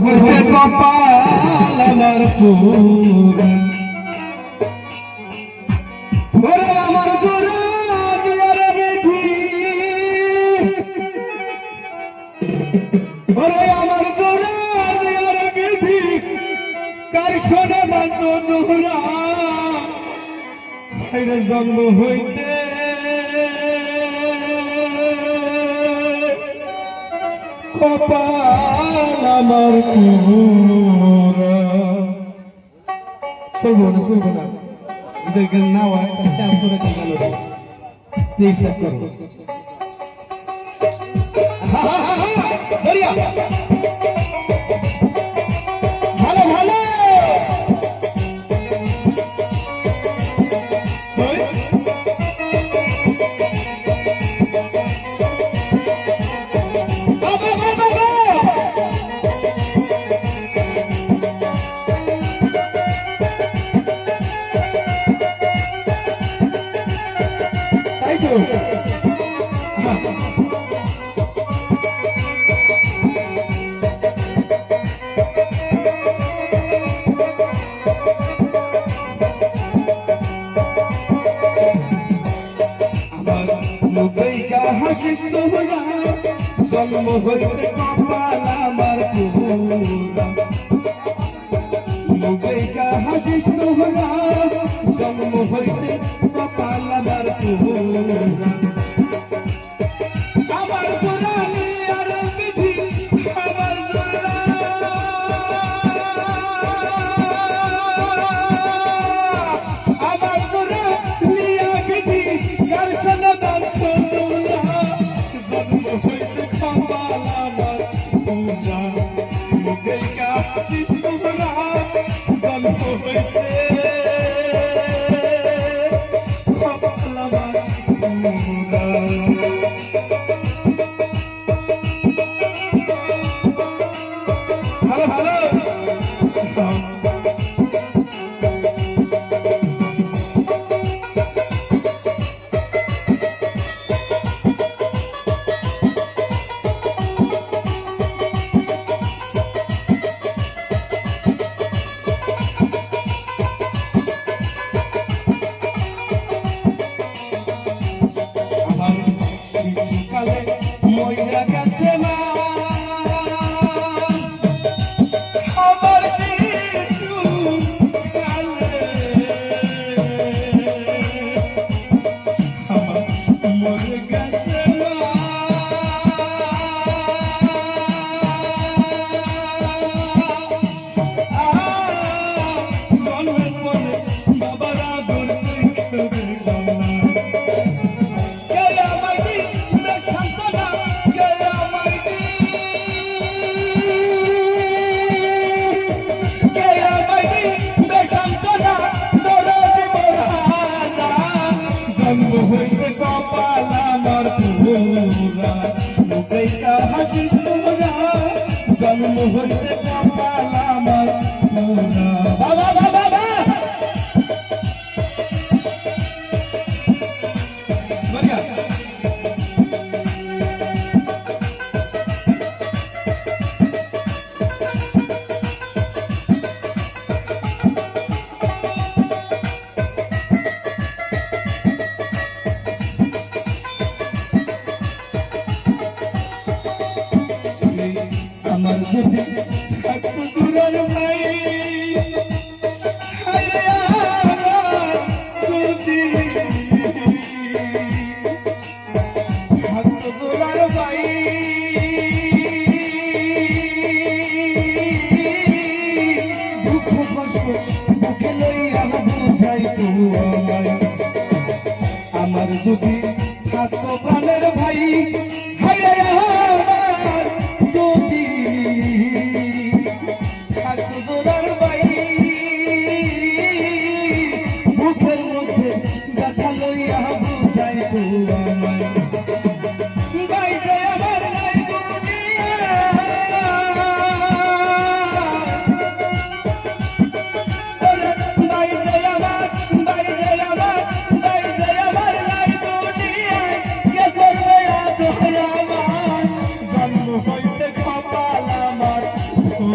হইতে কপাল আমার পুরা ওরে আমার জোড়া দিয়ার বিধি ওরে আমার জোড়া দিয়ার বিধি কার শোনে বাঁচ জোড়া হাইরে জন্ম হইতে কপাল আমার পুরা শুনবো না দেখেন না হয় শেষ করে গেল প্লিজ শেষ করো ভালো ভালো হাসিস তোমরা জন্ম হইতে কপাল আমার পুরা মুখেকা হাসিস তোমরা জন্ম হইতে কপাল আমার পুরা আমার জোড়া আর বিধি আমার জোড়া আমার জোড়া নিয়া বিধি কার সঙ্গে বাঁচো জন্ম হইতে কপাল আমার পুরা বাবা বাবা বাবা বলিয়া আমার যদি থাকতো দূরের ভাই হায়রে আমার যদি থাকতো দূরের ভাই দুঃখ কষ্ট বুকে লইয়া বুঝাইতো আমায় আমার যদি থাকতো প্রাণের ভাই হায়রে আমার যদি বুকের মধ্যে ব্যথা লইয়া বুঝাইতো আমায় বাইরে আমার নাই দুনিয়া বাইরে আমার নাই দুনিয়া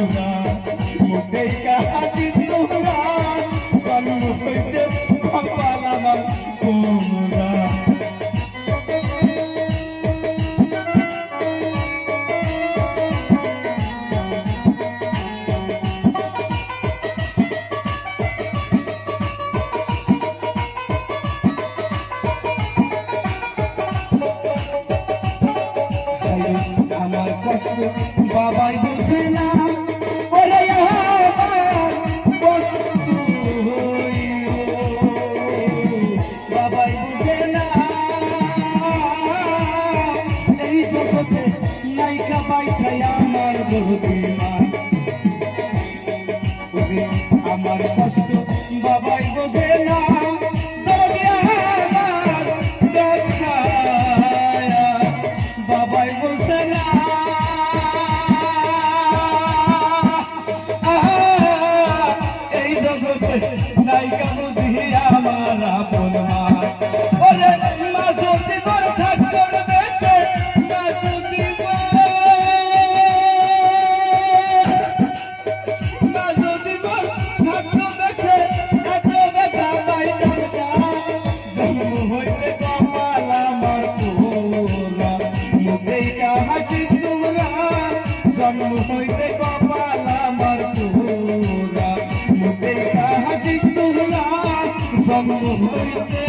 তোমরা মুখে কাহাতি তোমরা জন্ম হইতে কপাল আমার তোমরা আমার কষ্ট বাবাই বুঝে না ওরে আমার কষ্ট বাবাই বুঝে না এই জগতে নাইকা পাইছাই আমার বহুদিনা আমার কষ্ট বাবাই বুঝে না বাবাই বুঝে না এই জগতে নাইকা বুঝি আমার আপন মা ওরে মা যদি বড় থাকতো বেঁচে মা যদি মা যদি বড় থাকতো বেঁচে এত ব্যথা পাইতাম না জন্ম হইতে কপাল আমার তোরা মুখেই হাসিস তোমরা জন্ম হইতে কপাল আমার তোরা মুখেই হাসিস তোমরা জন্ম হইতে